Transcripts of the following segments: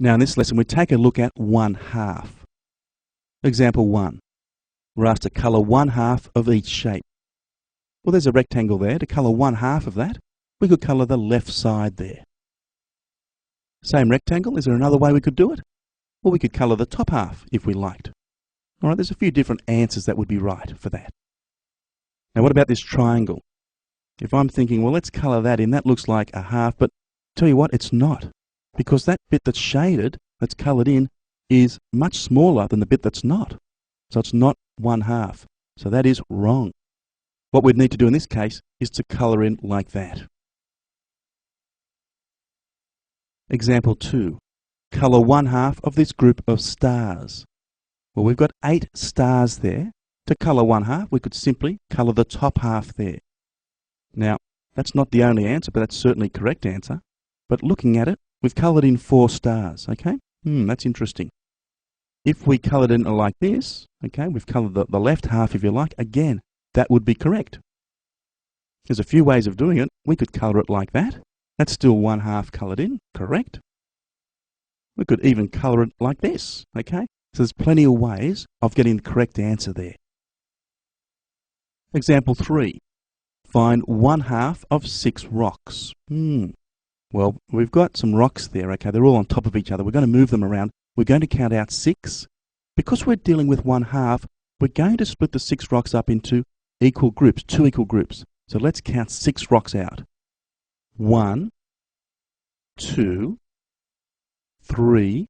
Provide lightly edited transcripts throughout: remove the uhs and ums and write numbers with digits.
Now in this lesson we take a look at 1/2. Example 1. We're asked to colour 1/2 of each shape. Well, there's a rectangle there. To colour 1/2 of that, we could colour the left side there. Same rectangle, is there another way we could do it? Well, we could colour the top half if we liked. Alright, there's a few different answers that would be right for that. Now what about this triangle? If I'm thinking, well, let's colour that in, that looks like a half, but tell you what, it's not. Because that bit that's shaded, that's coloured in, is much smaller than the bit that's not. So it's not 1/2. So that is wrong. What we'd need to do in this case is to colour in like that. Example 2. Colour 1/2 of this group of stars. Well, we've got 8 stars there. To colour 1/2, we could simply colour the top half there. Now, that's not the only answer, but that's certainly the correct answer. But looking at it, we've coloured in 4 stars, okay? That's interesting. If we coloured in like this, okay, we've coloured the left half, if you like, again, that would be correct. There's a few ways of doing it. We could colour it like that. That's still 1/2 coloured in, correct? We could even colour it like this, okay? So there's plenty of ways of getting the correct answer there. Example 3. Find 1/2 of 6 rocks. Well, we've got some rocks there, okay? They're all on top of each other. We're going to move them around. We're going to count out 6. Because we're dealing with 1/2, we're going to split the 6 rocks up into equal groups, 2 equal groups. So let's count 6 rocks out. 1, 2, 3,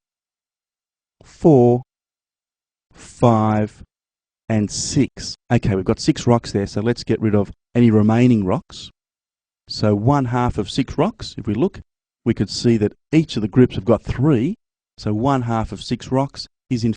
4, 5, and 6. Okay, we've got 6 rocks there, so let's get rid of any remaining rocks. So 1/2 of 6 rocks, if we look, we could see that each of the groups have got 3. So 1/2 of 6 rocks is in